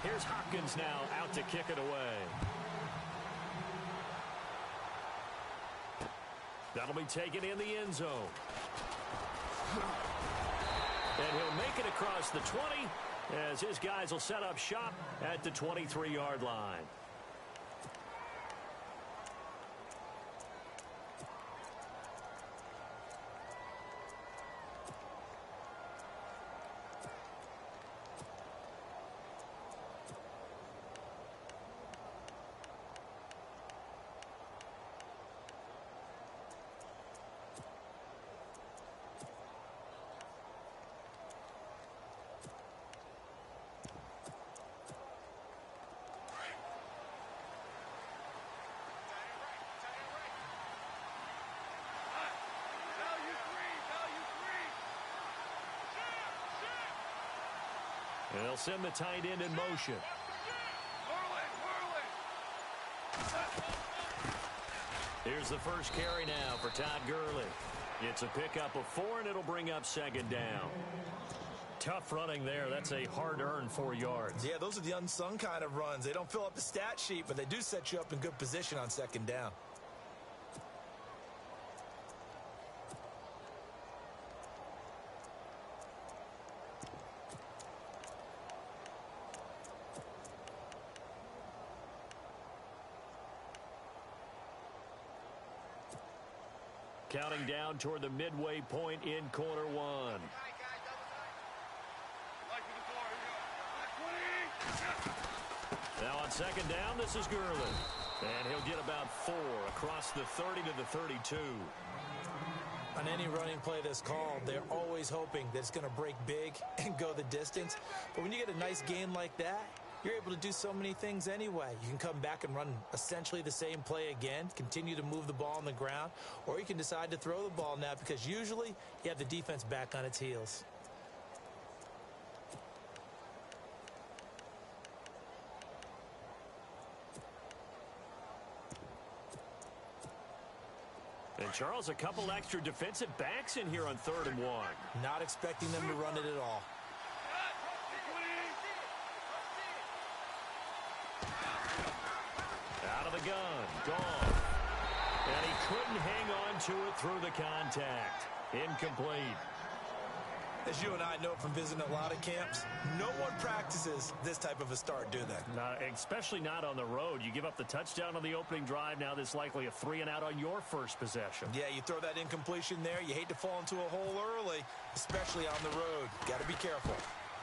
Here's Hopkins now out to kick it away. That'll be taken in the end zone. And he'll make it across the 20 as his guys will set up shop at the 23-yard line. And they'll send the tight end in motion. Here's the first carry now for Todd Gurley. It's a pickup of 4, and it'll bring up second down. Tough running there. That's a hard-earned 4 yards. Yeah, those are the unsung kind of runs. They don't fill up the stat sheet, but they do set you up in good position on second down. Counting down toward the midway point in quarter one. Now on second down, this is Gurley. And he'll get about 4 across the 30 to the 32. On any running play that's called, they're always hoping that it's going to break big and go the distance. But when you get a nice gain like that, you're able to do so many things anyway. You can come back and run essentially the same play again, continue to move the ball on the ground, or you can decide to throw the ball now because usually you have the defense back on its heels. And, Charles, a couple extra defensive backs in here on 3rd and 1. Not expecting them to run it at all. Out of the gun, gone. And he couldn't hang on to it through the contact. Incomplete. As you and I know from visiting a lot of camps, no one practices this type of a start, do they? Especially not on the road. You give up the touchdown on the opening drive. Now there's likely a 3-and-out on your first possession. Yeah, you throw that incompletion there. You hate to fall into a hole early, especially on the road. Got to be careful.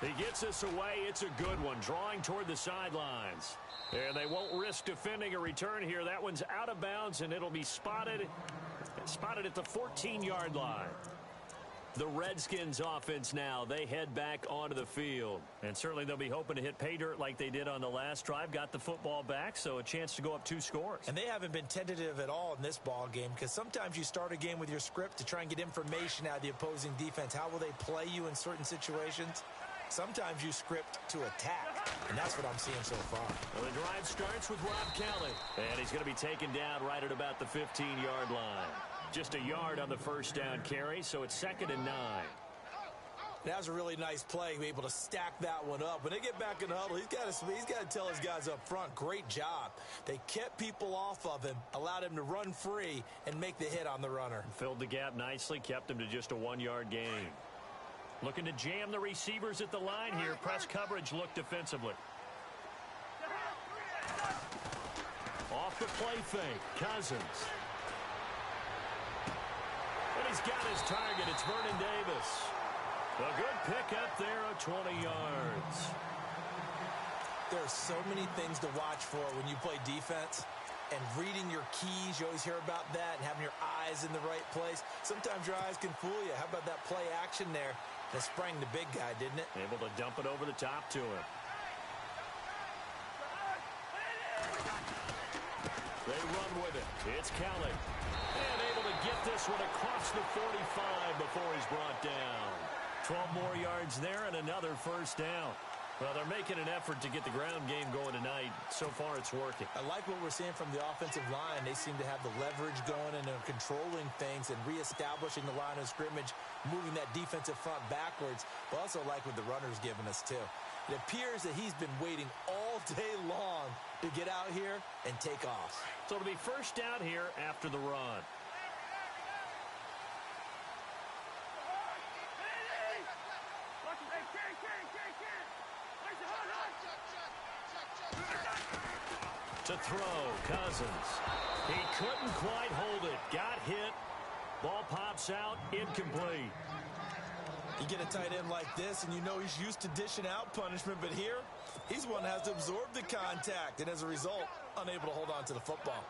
He gets this away. It's a good one, drawing toward the sidelines. And they won't risk defending a return here. That one's out of bounds, and it'll be spotted at the 14-yard line. The Redskins offense now, they head back onto the field. And certainly they'll be hoping to hit pay dirt like they did on the last drive. Got the football back, so a chance to go up 2 scores. And they haven't been tentative at all in this ball game because sometimes you start a game with your script to try and get information out of the opposing defense. How will they play you in certain situations? Sometimes you script to attack, and that's what I'm seeing so far. Well, the drive starts with Rob Kelly, and he's going to be taken down right at about the 15-yard line. Just a yard on the first down carry, so it's 2nd and 9. That was a really nice play, able to stack that one up. When they get back in the huddle, he's got to tell his guys up front, great job. They kept people off of him, allowed him to run free, and make the hit on the runner. Filled the gap nicely, kept him to just a 1-yard gain. Looking to jam the receivers at the line here. Press coverage look defensively. Off the play fake, Cousins. And he's got his target. It's Vernon Davis. A good pickup there of 20 yards. There are so many things to watch for when you play defense. And reading your keys, you always hear about that, and having your eyes in the right place. Sometimes your eyes can fool you. How about that play action there? That sprang the big guy, didn't it? Able to dump it over the top to him. They run with it. It's Kelly. And able to get this one across the 45 before he's brought down. 12 more yards there and another first down. Well, they're making an effort to get the ground game going tonight. So far, it's working. I like what we're seeing from the offensive line. They seem to have the leverage going and they're controlling things and reestablishing the line of scrimmage, moving that defensive front backwards. But also like what the runner's giving us, too. It appears that he's been waiting all day long to get out here and take off. So it'll be first down here after the run. To throw, Cousins. He couldn't quite hold it. Got hit. Ball pops out, incomplete. You get a tight end like this, and you know he's used to dishing out punishment, but here, he's one that has to absorb the contact, and as a result, unable to hold on to the football.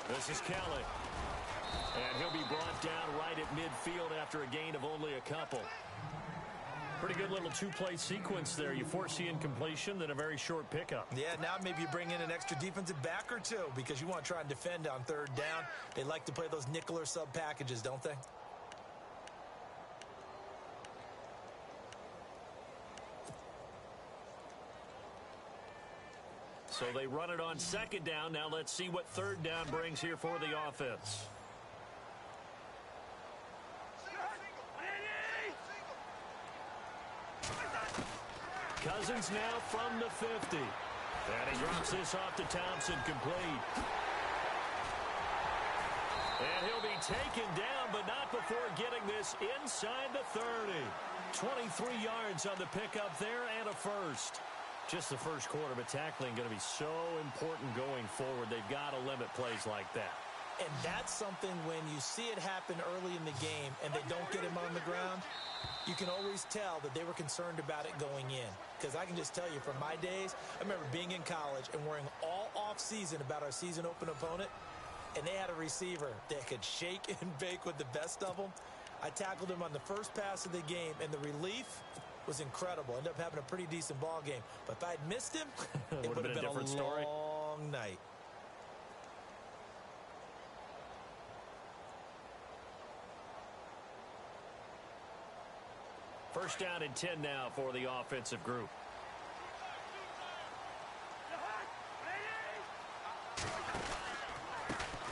This is Kelly. And he'll be brought down right at midfield after a gain of only a couple. Pretty good little two-play sequence there. You foresee incompletion, then a very short pickup. Yeah, now maybe you bring in an extra defensive back or two because you want to try and defend on third down. They like to play those nickel or sub packages, don't they? So they run it on second down. Now let's see what third down brings here for the offense. Cousins now from the 50. And he drops this off to Thompson, complete. And he'll be taken down, but not before getting this inside the 30. 23 yards on the pickup there and a first. Just the first quarter, but tackling going to be so important going forward. They've got to limit plays like that. And that's something when you see it happen early in the game and they don't get him on the ground, you can always tell that they were concerned about it going in. Because I can just tell you from my days, I remember being in college and worrying all off-season about our season open opponent, and they had a receiver that could shake and bake with the best of them. I tackled him on the first pass of the game, and the relief was incredible. Ended up having a pretty decent ball game. But if I'd missed him, it would have been a different story. Long night. First down and 10 now for the offensive group.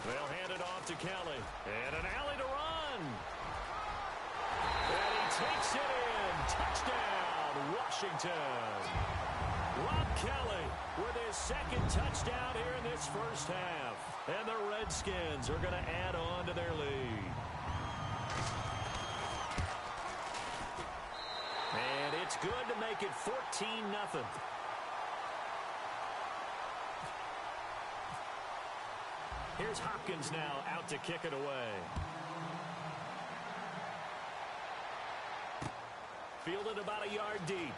They'll hand it off to Kelly. And an alley to run. And he takes it in. Touchdown, Washington. Rob Kelly with his second touchdown here in this first half. And the Redskins are going to add on to their lead. And it's good to make it 14-0. Here's Hopkins now out to kick it away. Fielded about a yard deep.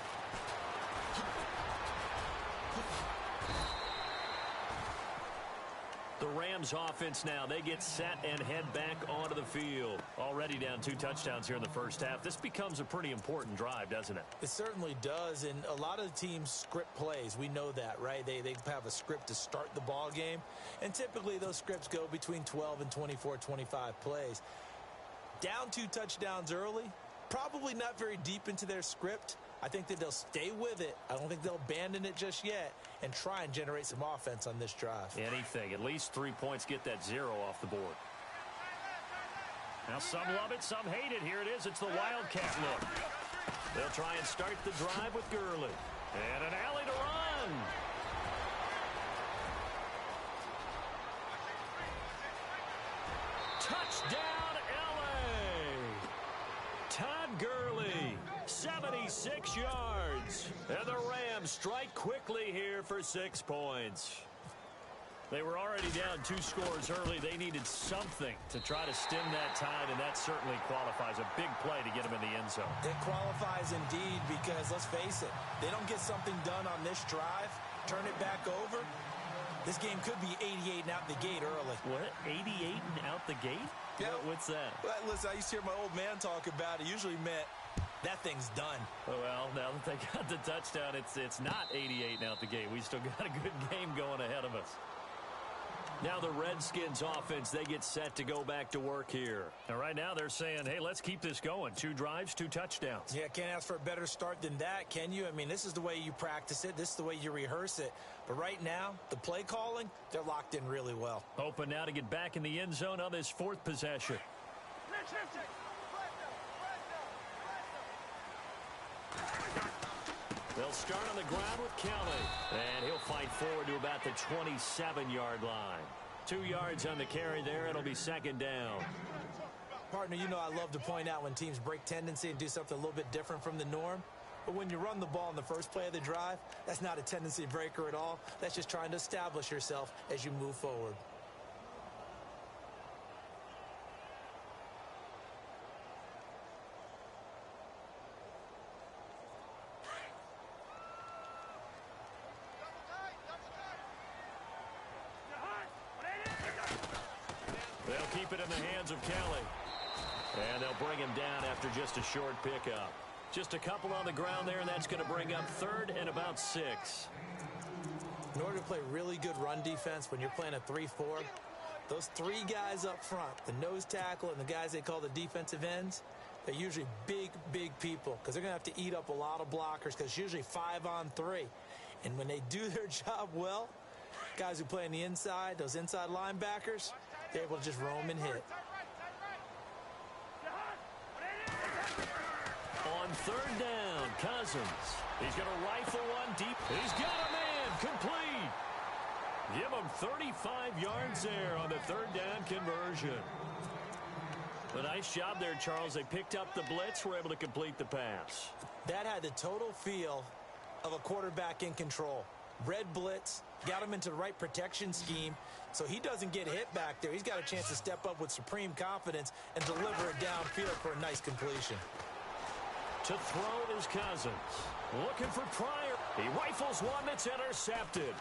The Rams offense now, they get set and head back onto the field. Already down 2 touchdowns here in the first half. This becomes a pretty important drive, doesn't it? It certainly does, and a lot of the teams script plays. We know that, right? They have a script to start the ball game, and typically those scripts go between 12 and 24, 25 plays. Down 2 touchdowns early, probably not very deep into their script. I think that they'll stay with it. I don't think they'll abandon it just yet and try and generate some offense on this drive. Anything. At least 3 points, get that 0 off the board. Now some love it, some hate it. Here it is. It's the Wildcat look. They'll try and start the drive with Gurley. And an alley to run. Touchdown, L.A. Todd Gurley. 76 yards. And the Rams strike quickly here for 6 points. They were already down 2 scores early. They needed something to try to stem that tide, and that certainly qualifies. A big play to get them in the end zone. It qualifies indeed because, let's face it, they don't get something done on this drive, turn it back over, this game could be 88 and out the gate early. What? 88 and out the gate? Yeah. What's that? Well, listen, I used to hear my old man talk about it. Usually meant that thing's done. Well, now that they got the touchdown, it's not 88 and out the gate. We still got a good game going ahead of us. Now the Redskins offense, they get set to go back to work here. And right now they're saying, hey, let's keep this going. 2 drives, 2 touchdowns. Yeah, can't ask for a better start than that, can you? I mean, this is the way you practice it. This is the way you rehearse it. But right now, the play calling, they're locked in really well. Open now to get back in the end zone on this 4th possession. They'll start on the ground with Kelly. And he'll fight forward to about the 27-yard line. 2 yards on the carry there. It'll be 2nd down. Partner, you know I love to point out when teams break tendency and do something a little bit different from the norm. But when you run the ball in the first play of the drive, that's not a tendency breaker at all. That's just trying to establish yourself as you move forward. They'll keep it in the hands of Kelly. And they'll bring him down after just a short pickup. Just a couple on the ground there, and that's going to bring up 3rd and about 6. In order to play really good run defense when you're playing a 3-4, those 3 guys up front, the nose tackle and the guys they call the defensive ends, they're usually big, big people because they're going to have to eat up a lot of blockers because it's usually 5 on 3. And when they do their job well, guys who play on the inside, those inside linebackers, they're able to just roam and hit. On 3rd down, Cousins. He's going to rifle one deep. He's got a man complete. Give him 35 yards there on the 3rd down conversion. A nice job there, Charles. They picked up the blitz, were able to complete the pass. That had the total feel of a quarterback in control. Red blitz, got him into the right protection scheme, so he doesn't get hit back there. He's got a chance to step up with supreme confidence and deliver it downfield for a nice completion. To throw is Cousins. Looking for Pryor. He rifles one that's intercepted.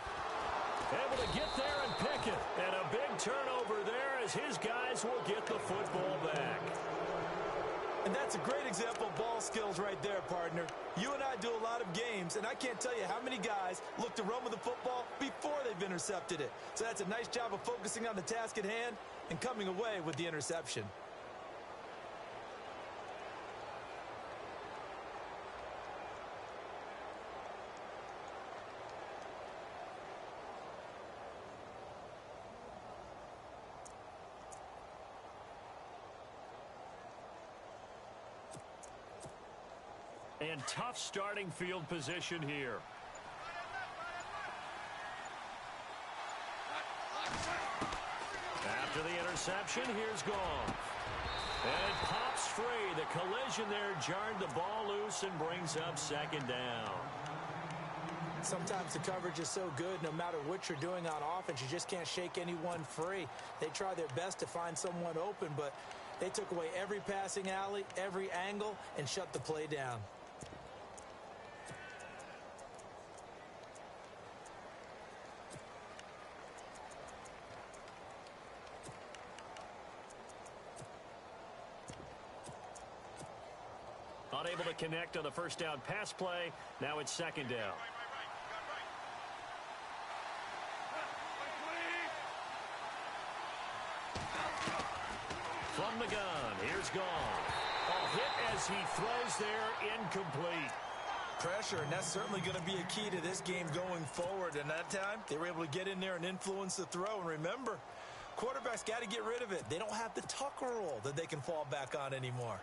Able to get there and pick it. And a big turnover there as his guys will get the football back. And that's a great example of ball skills right there, partner. You and I do a lot of games, and I can't tell you how many guys look to run with the football before they've intercepted it. So that's a nice job of focusing on the task at hand and coming away with the interception. And tough starting field position here. After the interception, here's Goff. And it pops free. The collision there jarred the ball loose and brings up 2nd down. Sometimes the coverage is so good, no matter what you're doing on offense, you just can't shake anyone free. They try their best to find someone open, but they took away every passing alley, every angle, and shut the play down. Unable to connect on the 1st down pass play. Now it's 2nd down. From the gun, here's Goff. A hit as he throws there, incomplete. Pressure, and that's certainly going to be a key to this game going forward. And that time, they were able to get in there and influence the throw. And remember, quarterbacks got to get rid of it. They don't have the tucker roll that they can fall back on anymore.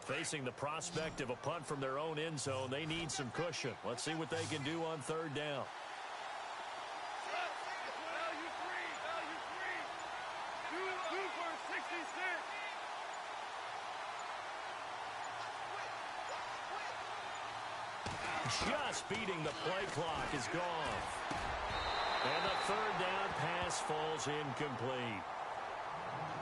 Facing the prospect of a punt from their own end zone, they need some cushion. Let's see what they can do on 3rd down. Just beating the play clock is gone. And the 3rd down pass falls incomplete.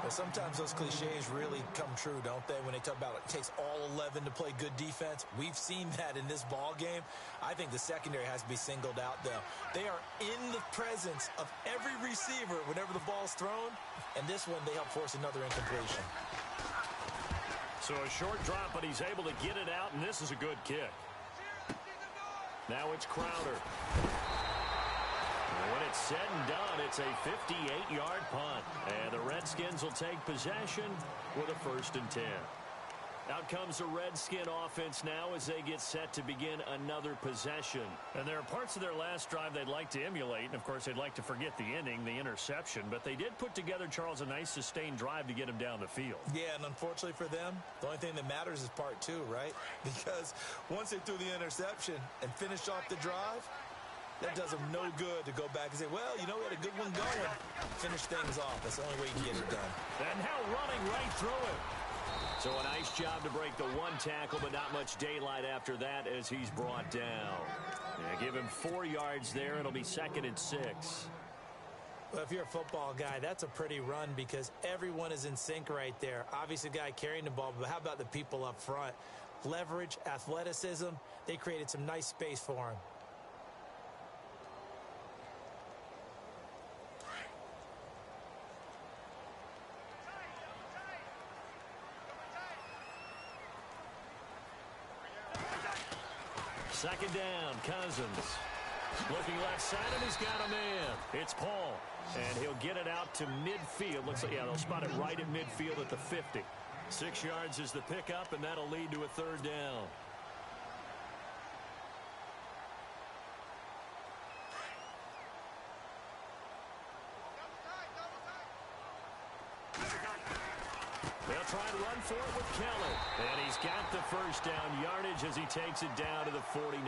Well, sometimes those cliches really come true, don't they? When they talk about it takes all 11 to play good defense. We've seen that in this ball game. I think the secondary has to be singled out, though. They are in the presence of every receiver whenever the ball's thrown. And this one, they help force another incompletion. So a short drop, but he's able to get it out, and this is a good kick. Now it's Crowder. When it's said and done, it's a 58-yard punt. And the Redskins will take possession with a 1st and 10. Out comes the Redskin offense now as they get set to begin another possession. And there are parts of their last drive they'd like to emulate. And, of course, they'd like to forget the inning, the interception. But they did put together, Charles, a nice sustained drive to get him down the field. Yeah, and unfortunately for them, the only thing that matters is part 2, right? Because once they threw the interception and finished off the drive, that does them no good to go back and say, well, you know, we had a good one going. Finish things off. That's the only way you can get it done. And now running right through it. So a nice job to break the 1 tackle, but not much daylight after that as he's brought down. Yeah, give him 4 yards there. It'll be 2nd and 6. Well, if you're a football guy, that's a pretty run because everyone is in sync right there. Obviously, the guy carrying the ball, but how about the people up front? Leverage, athleticism, they created some nice space for him. Second down, Cousins. Looking left side, and he's got a man. It's Paul, and he'll get it out to midfield. Looks like, yeah, they'll spot it right at midfield at the 50. 6 yards is the pickup, and that'll lead to a 3rd down. They'll try and run for it with Kelly. And he's got the 1st down yardage as he takes it down to the 49.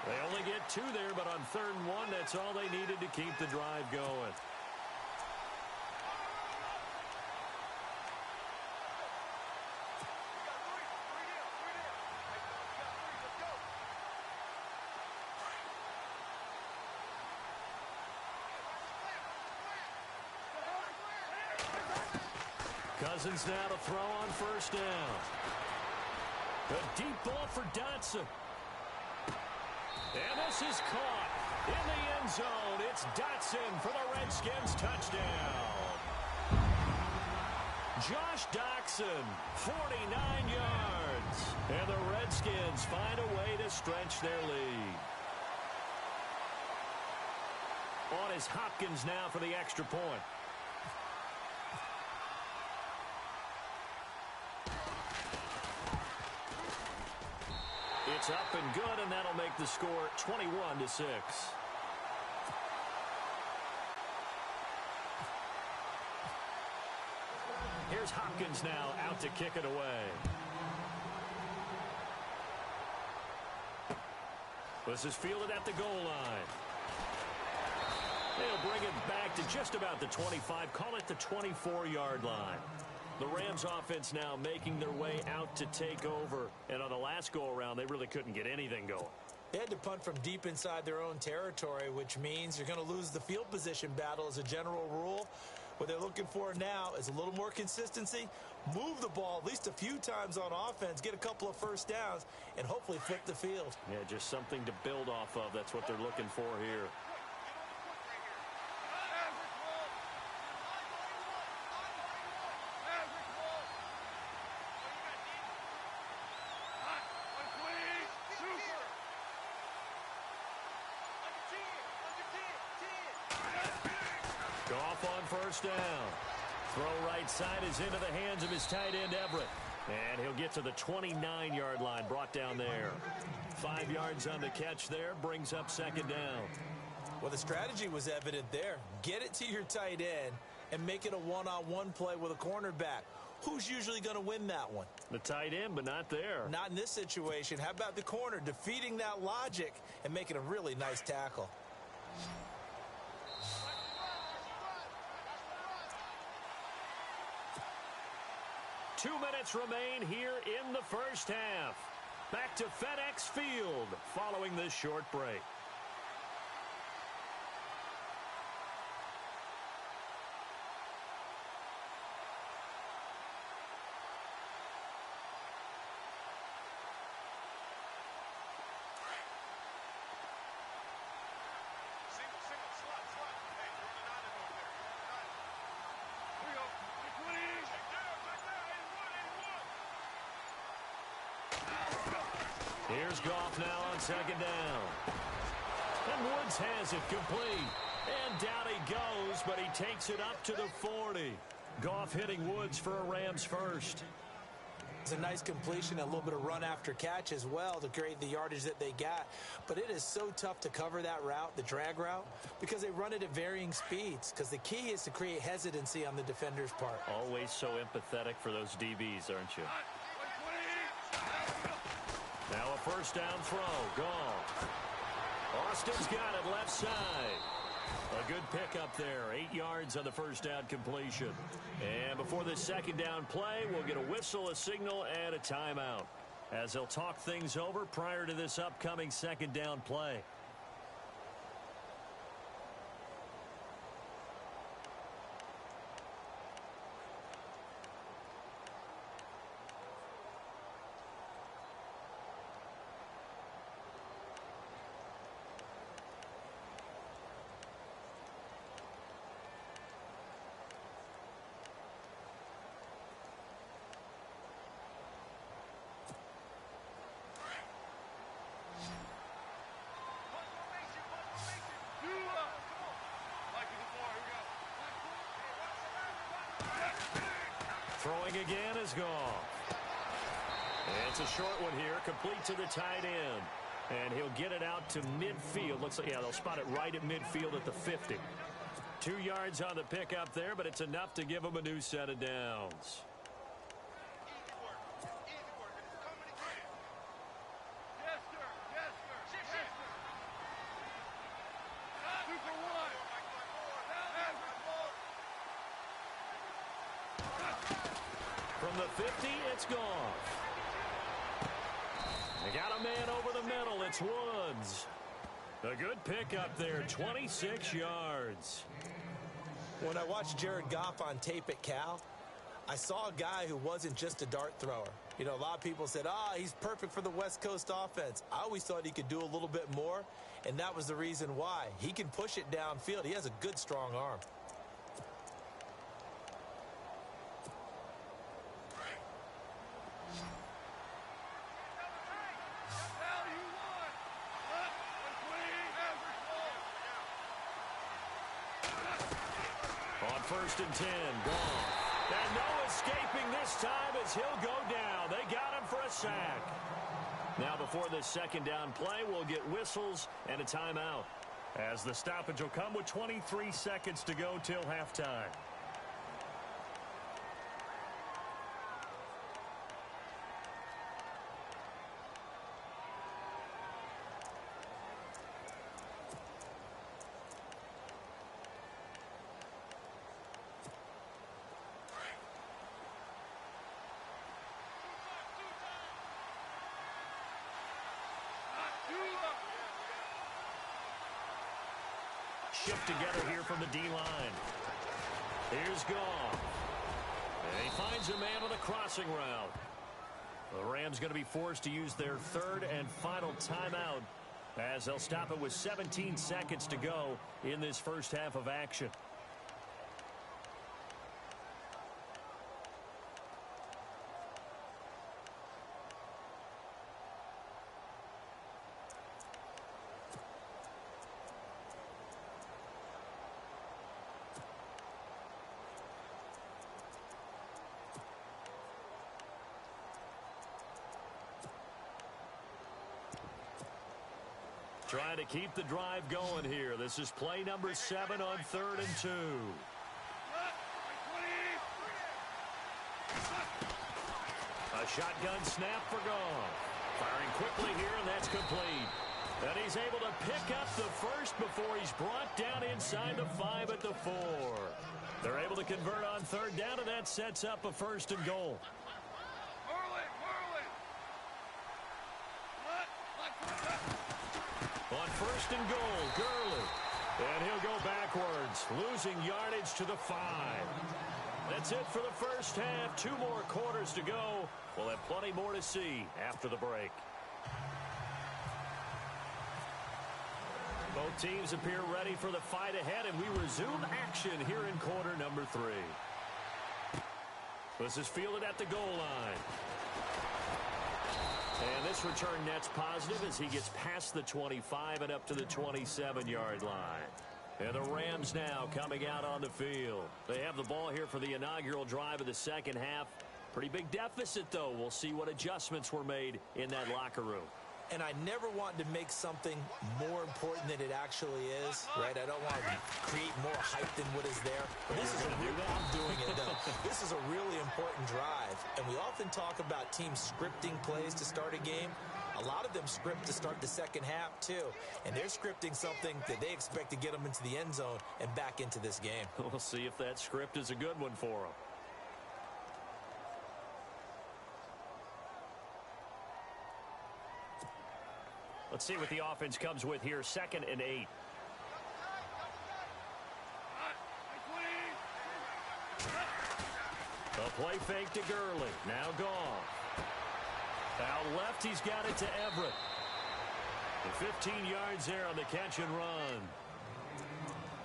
They only get 2 there, but on 3rd and 1, that's all they needed to keep the drive going. Cousins now to throw on 1st down. A deep ball for Dotson. And this is caught in the end zone. It's Dotson for the Redskins touchdown. Josh Dotson, 49 yards. And the Redskins find a way to stretch their lead. On is Hopkins now for the extra point. It's up and good, and that'll make the score 21-6. Here's Hopkins now out to kick it away. This is fielded at the goal line. They'll bring it back to just about the 25, call it the 24-yard line. The Rams offense now making their way out to take over. And on the last go-around, they really couldn't get anything going. They had to punt from deep inside their own territory, which means you're going to lose the field position battle as a general rule. What they're looking for now is a little more consistency, move the ball at least a few times on offense, get a couple of 1st downs, and hopefully flip the field. Yeah, just something to build off of. That's what they're looking for here. Off on 1st down. Throw right side is into the hands of his tight end, Everett. And he'll get to the 29-yard line, brought down there. 5 yards on the catch there, brings up 2nd down. Well, the strategy was evident there. Get it to your tight end and make it a one-on-one play with a cornerback. Who's usually going to win that one? The tight end, but not there. Not in this situation. How about the corner defeating that logic and making a really nice tackle? 2 minutes remain here in the 1st half. Back to FedEx Field following this short break. Here's Goff now on second down. And Woods has it complete. And down he goes, but he takes it up to the 40. Goff hitting Woods for a Rams first. It's a nice completion, a little bit of run after catch as well to create the yardage that they got. But it is so tough to cover that route, the drag route, because they run it at varying speeds. Because the key is to create hesitancy on the defender's part. Always so empathetic for those DBs, aren't you? Now a first down throw. Gone. Austin's got it left side. A good pickup there. 8 yards on the first down completion. And before this second down play, we'll get a whistle, a signal, and a timeout, as they'll talk things over prior to this upcoming second down play. Throwing again is Goff. It's a short one here, complete to the tight end. And he'll get it out to midfield. Looks like, yeah, they'll spot it right at midfield at the 50. 2 yards on the pickup there, but it's enough to give him a new set of downs. From the 50, it's Goff. They got a man over the middle. It's Woods. A good pickup there, 26 yards. When I watched Jared Goff on tape at Cal, I saw a guy who wasn't just a dart thrower. You know, a lot of people said, he's perfect for the West Coast offense. I always thought he could do a little bit more, and that was the reason why. He can push it downfield. He has a good, strong arm. First and 10, gone. And no escaping this time as he'll go down. They got him for a sack. Now before this second down play, we'll get whistles and a timeout, as the stoppage will come with 23 seconds to go till halftime. Shift together here from the D-line. Here's Goff. And he finds a man on the crossing route. The Rams going to be forced to use their third and final timeout, as they'll stop it with 17 seconds to go in this first half of action. Trying to keep the drive going here. This is play number 7 on 3rd and 2. A shotgun snap for Goff. Firing quickly here, and that's complete. And he's able to pick up the first before he's brought down inside the 5 at the 4. They're able to convert on 3rd down, and that sets up a 1st and goal. On 1st and goal, Gurley. And he'll go backwards, losing yardage to the 5. That's it for the first half. 2 more quarters to go. We'll have plenty more to see after the break. Both teams appear ready for the fight ahead, and we resume action here in quarter number 3. This is fielded at the goal line. And this return net's positive as he gets past the 25 and up to the 27-yard line. And the Rams now coming out on the field. They have the ball here for the inaugural drive of the second half. Pretty big deficit, though. We'll see what adjustments were made in that locker room. And I never want to make something more important than it actually is, right? I don't want to create more hype than what is there. But this is I'm doing it, though. This is a really important drive. And we often talk about teams scripting plays to start a game. A lot of them script to start the second half, too. And they're scripting something that they expect to get them into the end zone and back into this game. We'll see if that script is a good one for them. Let's see what the offense comes with here. 2nd and 8. A play fake to Gurley. Now gone. Out left, he's got it to Everett. The 15 yards there on the catch and run.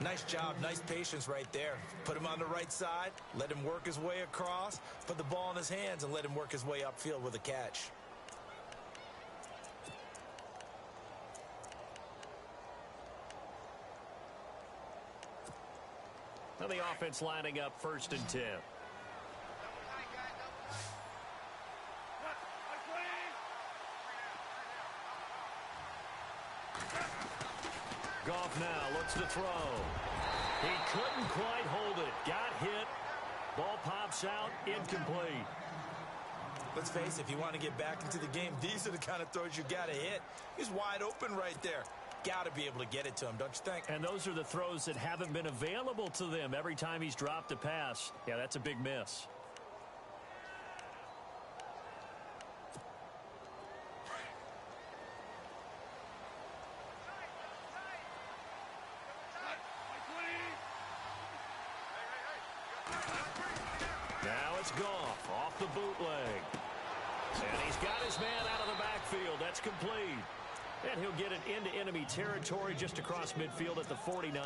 Nice job, nice patience right there. Put him on the right side, let him work his way across, put the ball in his hands, and let him work his way upfield with a catch. Now the offense lining up 1st and 10. Goff now looks to throw. He couldn't quite hold it. Got hit. Ball pops out. Incomplete. Let's face it, if you want to get back into the game, these are the kind of throws you got to hit. He's wide open right there. Got to be able to get it to him, don't you think? And those are the throws that haven't been available to them every time he's dropped a pass. Yeah, that's a big miss. Now it's Goff off the bootleg. And he's got his man out of the backfield. That's complete. And he'll get it into enemy territory just across midfield at the 49.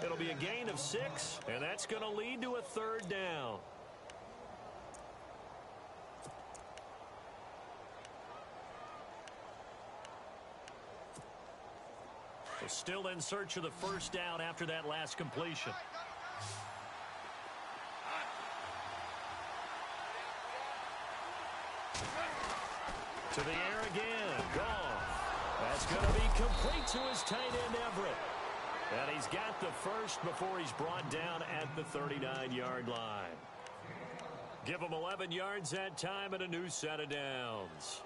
It'll be a gain of 6, and that's going to lead to a 3rd down. We're still in search of the 1st down after that last completion. To the air again. Goff. That's going to be complete to his tight end, Everett. And he's got the 1st before he's brought down at the 39-yard line. Give him 11 yards that time and a new set of downs.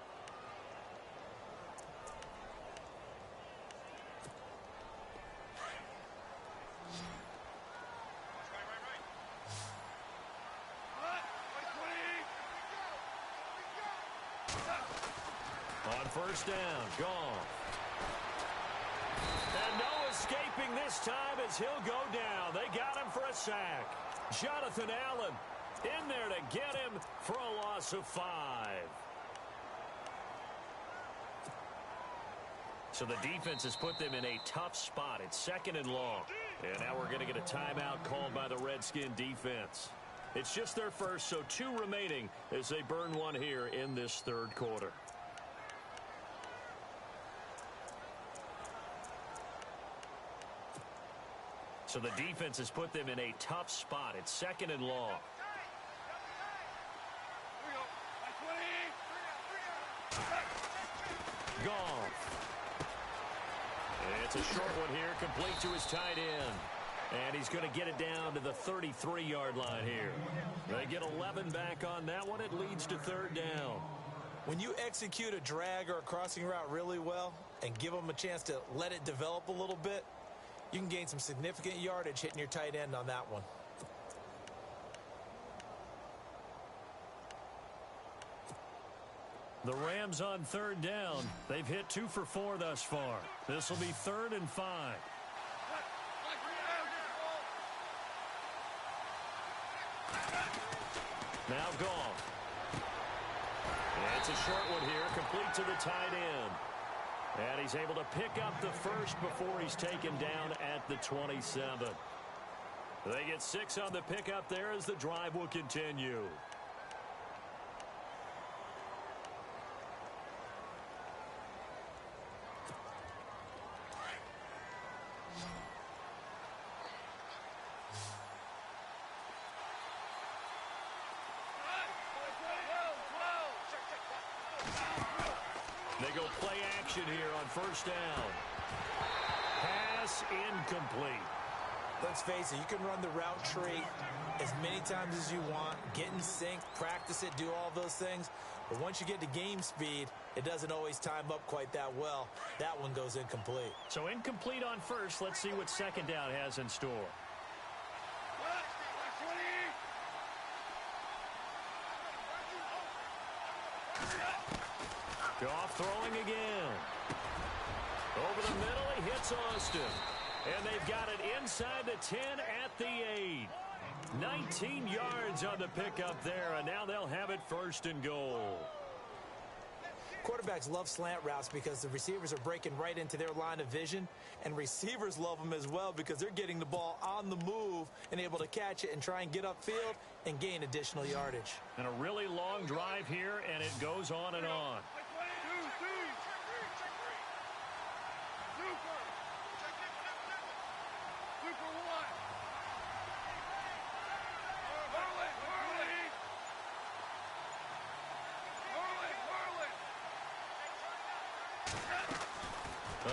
On 1st down, Goff. And no escaping this time as he'll go down. They got him for a sack. Jonathan Allen in there to get him for a loss of 5. So the defense has put them in a tough spot. It's 2nd and long. And now we're going to get a timeout called by the Redskin defense. It's just their 1st, so 2 remaining as they burn one here in this 3rd quarter. So the defense has put them in a tough spot. It's 2nd and long. Goff. It's a short one here, complete to his tight end. And he's going to get it down to the 33-yard line here. They get 11 back on that one. It leads to 3rd down. When you execute a drag or a crossing route really well and give them a chance to let it develop a little bit, you can gain some significant yardage hitting your tight end on that one. The Rams on 3rd down. They've hit 2 for 4 thus far. This will be 3rd and 5. Now Goff. It's a short one here, complete to the tight end. And he's able to pick up the 1st before he's taken down at the 27. They get 6 on the pickup there as the drive will continue. go play action here on first down. Pass incomplete. Let's face it, you can run the route tree as many times as you want, get in sync, practice it, do all those things. But once you get to game speed, it doesn't always time up quite that well. That one goes incomplete. So incomplete on first. Let's see what second down has in store. Goff throwing again. Over the middle, he hits Austin. And they've got it inside the 10 at the 8. 19 yards on the pickup there, and now they'll have it first and goal. Quarterbacks love slant routes because the receivers are breaking right into their line of vision, and receivers love them as well because they're getting the ball on the move and able to catch it and try and get upfield and gain additional yardage. And a really long drive here, and it goes on and on.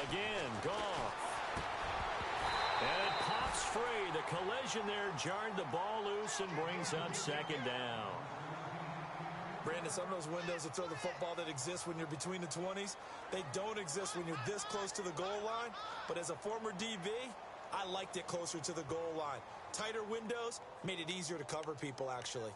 Again, Goff. And it pops free. The collision there jarred the ball loose and brings up second down. Brandon, some of those windows to throw the football that exist when you're between the 20s, they don't exist when you're this close to the goal line. But as a former DB, I liked it closer to the goal line. Tighter windows made it easier to cover people, actually.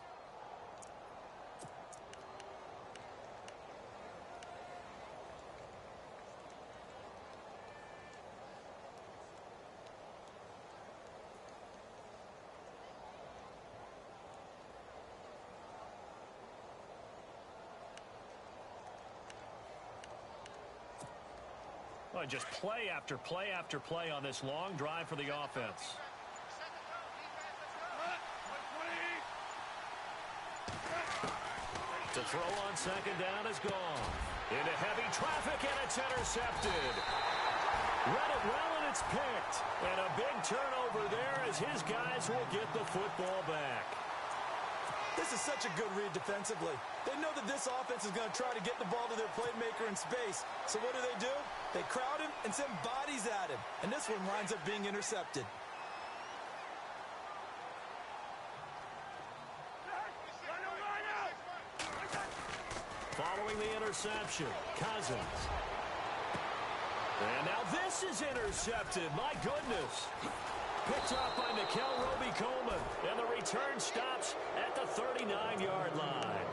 Well, just play after play after play on this long drive for the offense. To throw on second down is gone. Into heavy traffic, and it's intercepted. Read it well, and it's picked. And a big turnover there as his guys will get the football back. This is such a good read defensively. They know that this offense is going to try to get the ball to their playmaker in space. So what do? They crowd him and send bodies at him. And this one winds up being intercepted. Following the interception, Cousins. And now this is intercepted. My goodness. Picked up by Mikel Roby-Coleman. And the return stops at the 39-yard line.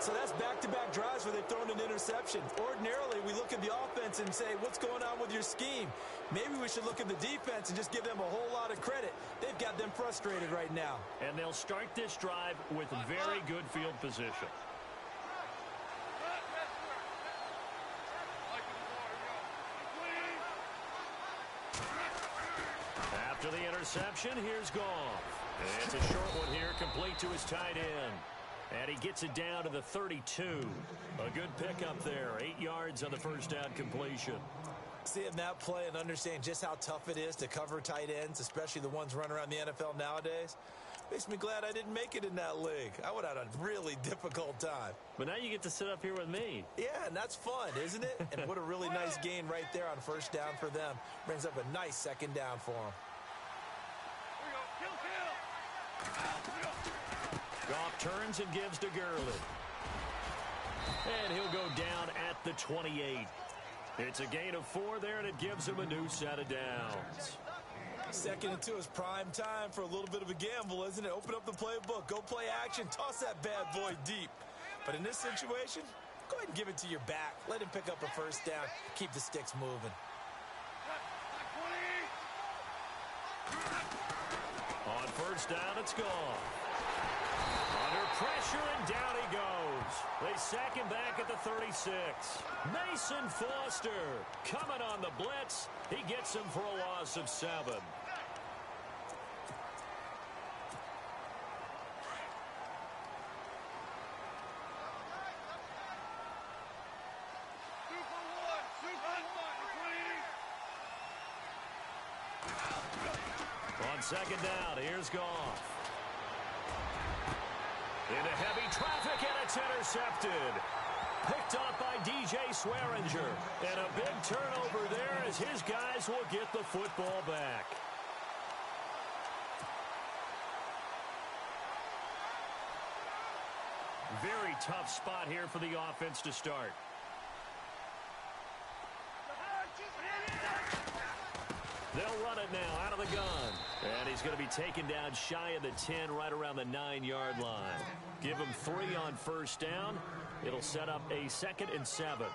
So that's back-to-back drives where they've thrown an interception. Ordinarily, we look at the offense and say, what's going on with your scheme? Maybe we should look at the defense and just give them a whole lot of credit. They've got them frustrated right now. And they'll start this drive with very good field position. After the interception, here's Goff. And it's a short one here, complete to his tight end. And he gets it down to the 32. A good pickup there. 8 yards on the first down completion. Seeing that play and understand just how tough it is to cover tight ends, especially the ones running around the NFL nowadays, makes me glad I didn't make it in that league. I would have had a really difficult time. But now you get to sit up here with me. Yeah, and that's fun, isn't it? And what a really nice gain right there on first down for them. Brings up a nice second down for them. Goff turns and gives to Gurley. And he'll go down at the 28. It's a gain of 4 there, and it gives him a new set of downs. Second and 2 is prime time for a little bit of a gamble, isn't it? Open up the playbook, go play action, toss that bad boy deep. But in this situation, go ahead and give it to your back. Let him pick up a first down, keep the sticks moving. On first down, it's gone. Under pressure, and down he goes. They sack him back at the 36. Mason Foster coming on the blitz. He gets him for a loss of 7. On second down, here's Goff. Into heavy traffic, and it's intercepted. Picked up by DJ Swearinger. And a big turnover there as his guys will get the football back. Very tough spot here for the offense to start. They'll run it now out of the gun. And he's going to be taken down shy of the 10, right around the 9-yard line. Give him 3 on first down. It'll set up a 2nd and 7.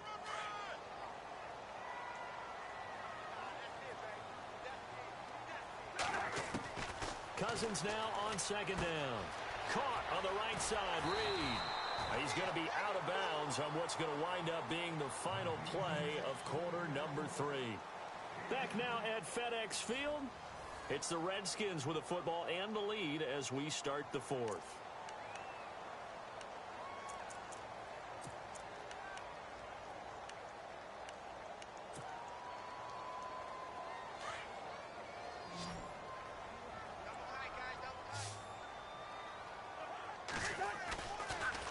Cousins now on 2nd down. Caught on the right side, Reed. He's going to be out of bounds on what's going to wind up being the final play of quarter number 3. Back now at FedEx Field. It's the Redskins with the football and the lead as we start the 4th.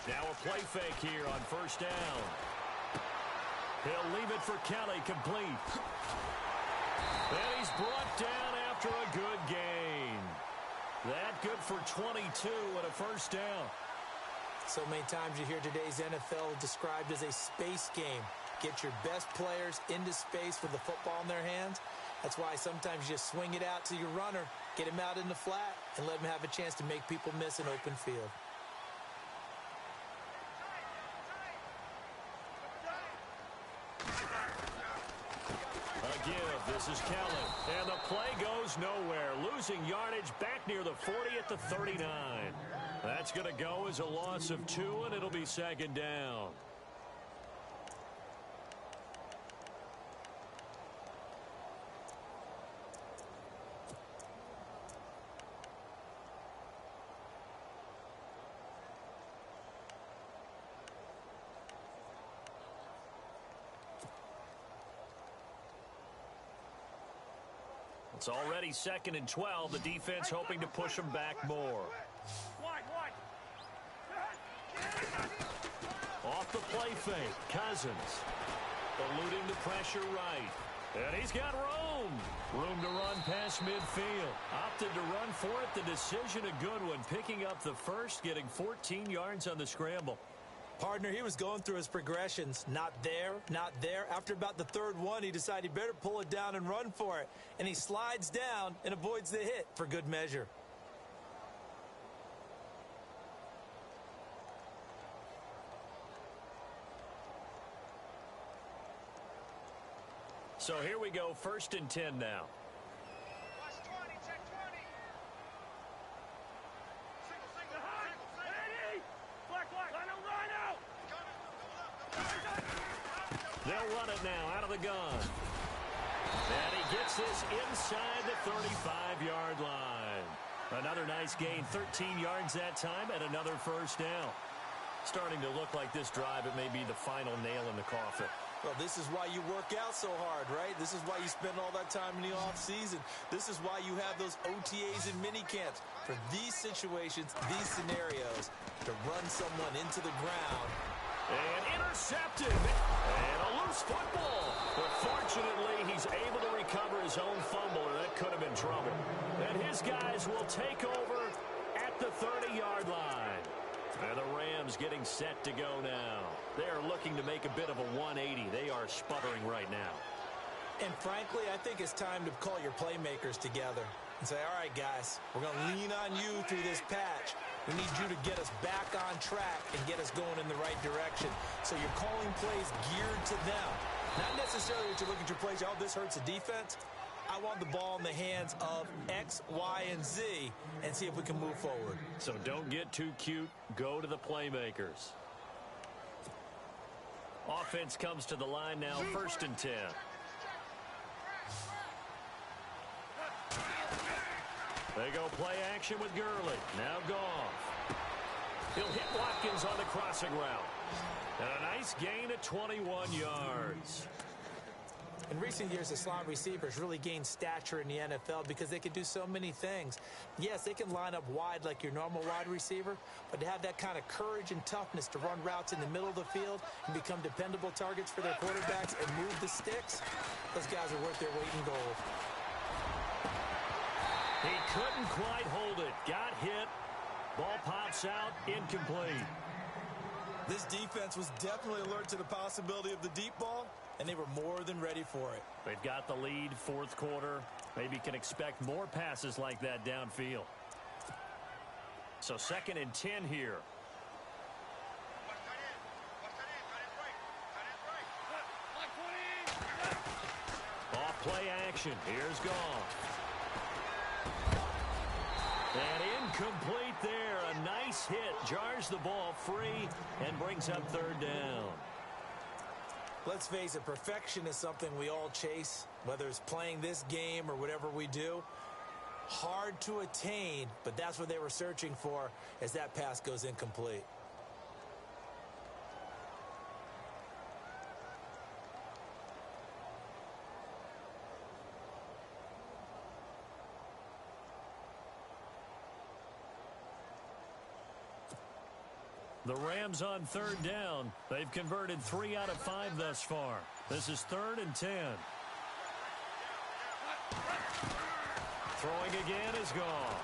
Now a play fake here on first down. He'll leave it for Kelly, complete. And he's brought down after a good gain. That good for 22 and a first down. So many times you hear today's NFL described as a space game. Get your best players into space with the football in their hands. That's why sometimes you just swing it out to your runner, get him out in the flat, and let him have a chance to make people miss an open field. This is Kelly, and the play goes nowhere. Losing yardage back near the 40 at the 39. That's going to go as a loss of 2, and it'll be 2nd down. It's already 2nd and 12. The defense hoping to push them back more. Off the play fake, Cousins. Eluding the pressure right. And he's got room. Room to run past midfield. Opted to run for it. The decision a good one. Picking up the first, getting 14 yards on the scramble. Partner, he was going through his progressions. Not there, not there. After about the 3rd one, he decided he better pull it down and run for it. And he slides down and avoids the hit for good measure. So here we go, 1st and 10 now. They'll run it now out of the gun. And he gets this inside the 35-yard line. Another nice gain, 13 yards that time, and another first down. Starting to look like this drive, it may be the final nail in the coffin. Well, this is why you work out so hard, right? This is why you spend all that time in the offseason. This is why you have those OTAs and mini camps. For these situations, these scenarios, to run someone into the ground. And intercepted. And a loose football. But fortunately, he's able to recover his own fumble, or that could have been trouble. And his guys will take over at the 30-yard line. And the Rams getting set to go now. They are looking to make a bit of a 180. They are sputtering right now. And frankly, I think it's time to call your playmakers together and say, all right, guys, we're going to lean on you through this patch. We need you to get us back on track and get us going in the right direction. So you're calling plays geared to them. Not necessarily that you look at your plays, oh, this hurts the defense. I want the ball in the hands of X, Y, and Z and see if we can move forward. So don't get too cute. Go to the playmakers. Offense comes to the line now, 1st and 10. They go play action with Gurley. Now Goff. He'll hit Watkins on the crossing route. And a nice gain of 21 yards. In recent years, the slot receivers really gained stature in the NFL because they can do so many things. Yes, they can line up wide like your normal wide receiver, but to have that kind of courage and toughness to run routes in the middle of the field and become dependable targets for their quarterbacks and move the sticks, those guys are worth their weight in gold. He couldn't quite hold it. Got hit. Ball pops out, incomplete. This defense was definitely alert to the possibility of the deep ball, and they were more than ready for it. They've got the lead, fourth quarter. Maybe can expect more passes like that downfield. So 2nd and 10 here. Off play action. Here's Goff. And incomplete there. A nice hit. Jars the ball free and brings up 3rd down. Let's face it, perfection is something we all chase, whether it's playing this game or whatever we do. Hard to attain, but that's what they were searching for as that pass goes incomplete. The Rams on 3rd down. They've converted 3 out of 5 thus far. This is 3rd and 10. Throwing again is Goff.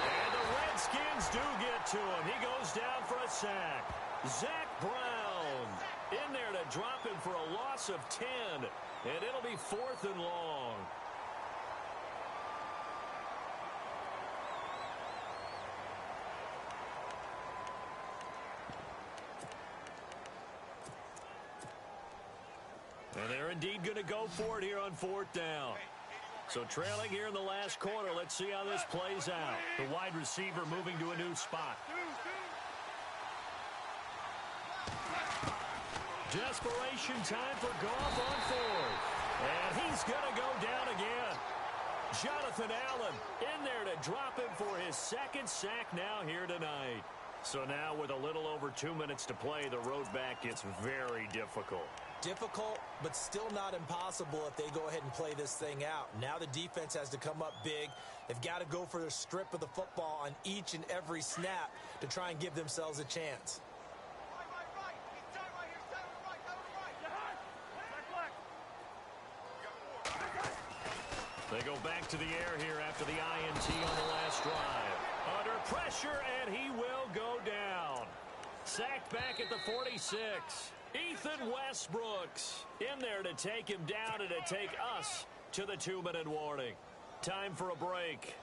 And the Redskins do get to him. He goes down for a sack. Zach Brown in there to drop him for a loss of 10. And it'll be 4th and long. And they're indeed going to go for it here on 4th down. So trailing here in the last quarter, let's see how this plays out. The wide receiver moving to a new spot. Desperation time for Goff on 4th. And he's going to go down again. Jonathan Allen in there to drop him for his 2nd sack now here tonight. So now with a little over 2 minutes to play, the road back gets very difficult. Difficult, but still not impossible if they go ahead and play this thing out. Now the defense has to come up big. They've got to go for their strip of the football on each and every snap to try and give themselves a chance. They go back to the air here after the INT on the last drive. Under pressure, and he will go down. Sacked back at the 46. Ethan Westbrooks in there to take him down and to take us to the 2-minute warning. Time for a break.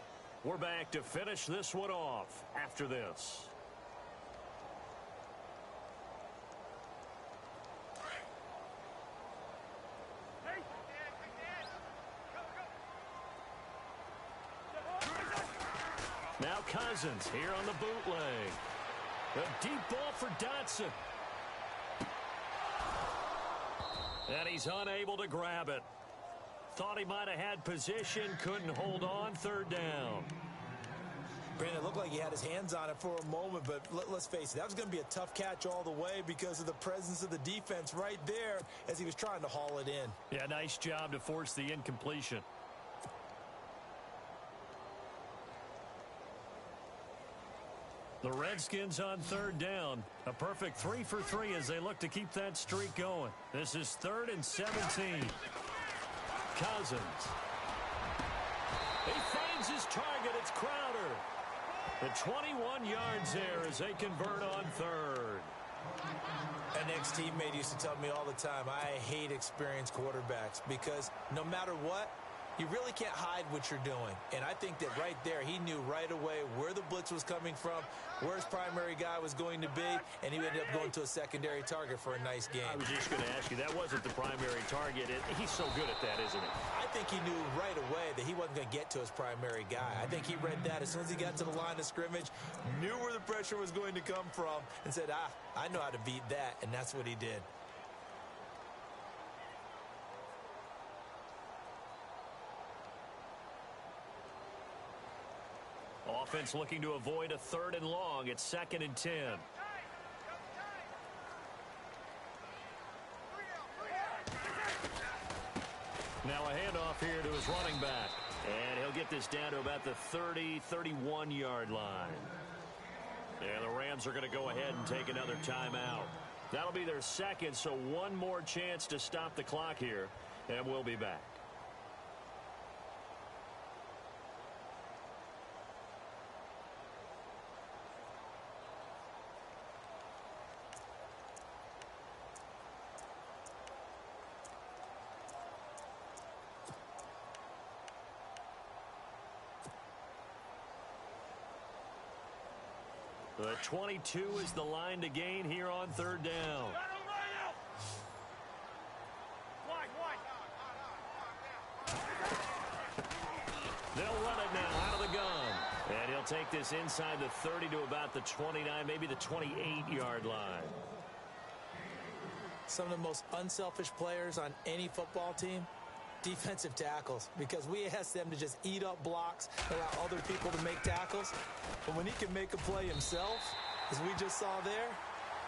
We're back to finish this one off after this. Now Cousins here on the bootleg. A deep ball for Dotson. And he's unable to grab it. Thought he might have had position, couldn't hold on, 3rd down. Brandon, it looked like he had his hands on it for a moment, but let's face it, that was going to be a tough catch all the way because of the presence of the defense right there as he was trying to haul it in. Yeah, nice job to force the incompletion. The Redskins on 3rd down. A perfect 3 for 3 as they look to keep that streak going. This is 3rd and 17. Cousins. He finds his target. It's Crowder. The 21 yards there as they convert on 3rd. An ex-teammate used to tell me all the time, I hate experienced quarterbacks because no matter what, you really can't hide what you're doing. And I think that right there, he knew right away where the blitz was coming from, where his primary guy was going to be, and he ended up going to a secondary target for a nice game. I was just going to ask you, that wasn't the primary target. He's so good at that, isn't he? I think he knew right away that he wasn't going to get to his primary guy. I think he read that as soon as he got to the line of scrimmage, knew where the pressure was going to come from, and said, I know how to beat that, and that's what he did. Offense looking to avoid a 3rd and long. It's 2nd and 10. handoff here to his running back. And he'll get this down to about the 30, 31-yard line. And the Rams are going to go ahead and take another timeout. That'll be their second, so one more chance to stop the clock here, and we'll be back. The 22 is the line to gain here on third down. They'll run it now out of the gun. And he'll take this inside the 30 to about the 29, maybe the 28-yard line. Some of the most unselfish players on any football team, defensive tackles, because we ask them to just eat up blocks, allow other people to make tackles. But when he can make a play himself, as we just saw there,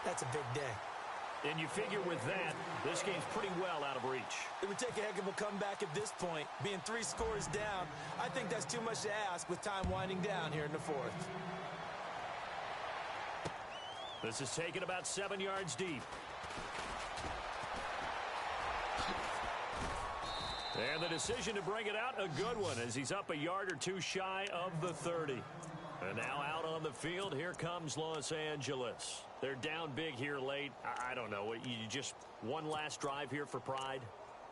that's a big day. And you figure with that, this game's pretty well out of reach. It would take a heck of a comeback at this point. Being 3 scores down, I think that's too much to ask with time winding down here in the fourth. This is taken about 7 yards deep. And the decision to bring it out, a good one, as he's up a yard or two shy of the 30. And now out on the field, here comes Los Angeles. They're down big here late. I don't know. You just one last drive here for pride?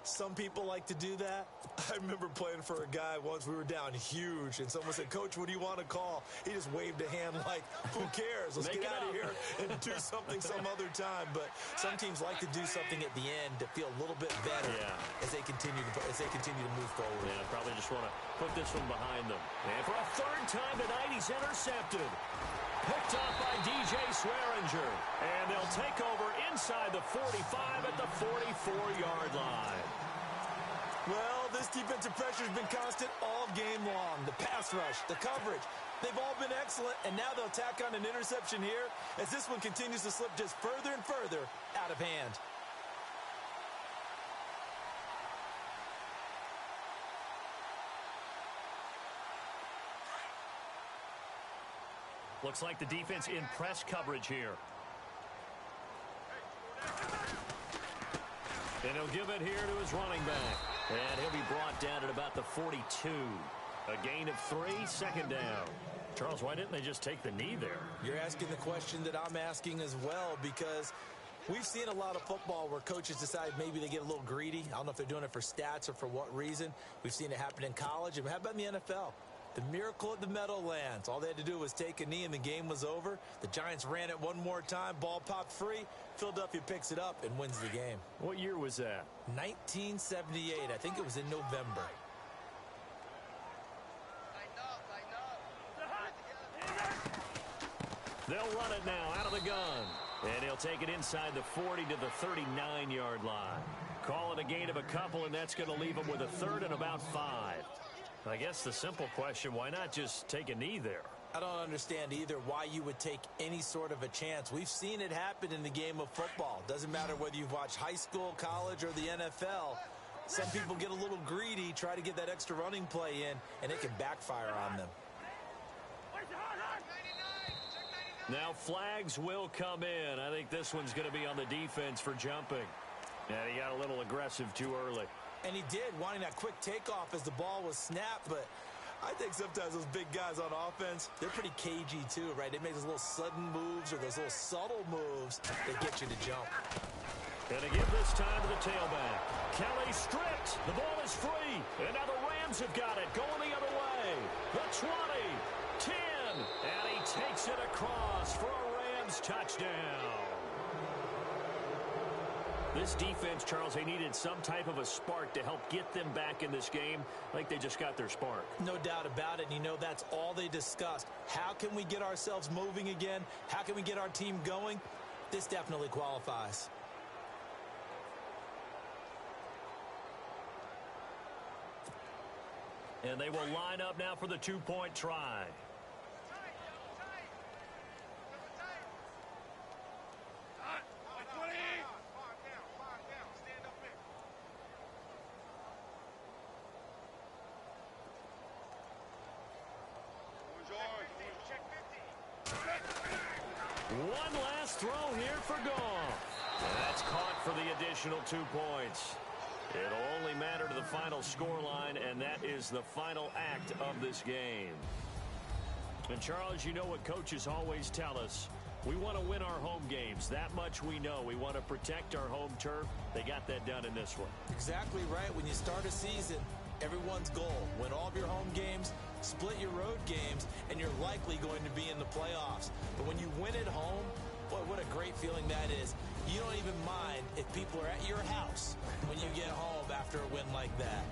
Some people like to do that. I remember playing for a guy once. We were down huge, and someone said, "Coach, what do you want to call?" He just waved a hand like, who cares? Let's get out of here and do something some other time. But some teams like to do something at the end to feel a little bit better as they continue to move forward. Yeah, probably just want to put this one behind them. And for a third time tonight, he's intercepted. Picked off by DJ Swearinger. And they'll take over inside the 45 at the 44-yard line. Well, this defensive pressure has been constant all game long. The pass rush, the coverage, they've all been excellent, and now they'll tack on an interception here as this one continues to slip just further and further out of hand. Looks like the defense in press coverage here. And he'll give it here to his running back. And he'll be brought down at about the 42. A gain of 3, second down. Charles, why didn't they just take the knee there? You're asking the question that I'm asking as well, because we've seen a lot of football where coaches decide maybe they get a little greedy. I don't know if they're doing it for stats or for what reason. We've seen it happen in college. And how about in the NFL? The miracle at the Meadowlands. All they had to do was take a knee and the game was over. The Giants ran it one more time. Ball popped free. Philadelphia picks it up and wins the game. What year was that? 1978. I think it was in November. They'll run it now out of the gun. And he'll take it inside the 40 to the 39-yard line. Call it a gain of a couple, and that's going to leave them with a third and about 5. I guess the simple question, why not just take a knee there? I don't understand either why you would take any sort of a chance. We've seen it happen in the game of football. Doesn't matter whether you've watched high school, college, or the NFL. Some people get a little greedy, try to get that extra running play in, and it can backfire on them. Now flags will come in. I think this one's going to be on the defense for jumping. And he got a little aggressive too early. And he did, wanting that quick takeoff as the ball was snapped. But I think sometimes those big guys on offense, they're pretty cagey too, right? They make those little sudden moves or those little subtle moves that get you to jump. And to give this time to the tailback. Kelly stripped. The ball is free. And now the Rams have got it. Going the other way. The 20, 10. And he takes it across for a Rams touchdown. This defense, Charles, they needed some type of a spark to help get them back in this game. Like they just got their spark. No doubt about it. And you know, that's all they discussed. How can we get ourselves moving again? How can we get our team going? This definitely qualifies. And they will line up now for the two-point try. One last throw here for Goff. That's caught for the additional 2 points. It'll only matter to the final scoreline, and that is the final act of this game. And, Charles, you know what coaches always tell us. We want to win our home games. That much we know. We want to protect our home turf. They got that done in this one. Exactly right. When you start a season, everyone's goal, win all of your home games, split your road games, and you're likely going to be in the playoffs. But when you win at home, boy, what a great feeling that is. You don't even mind if people are at your house when you get home after a win like that.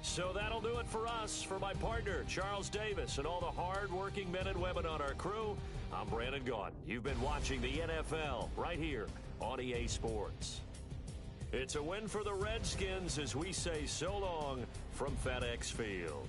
So that'll do it for us. For my partner, Charles Davis, and all the hard-working men and women on our crew, I'm Brandon Gaudin. You've been watching the NFL right here on EA Sports. It's a win for the Redskins as we say so long from FedEx Field.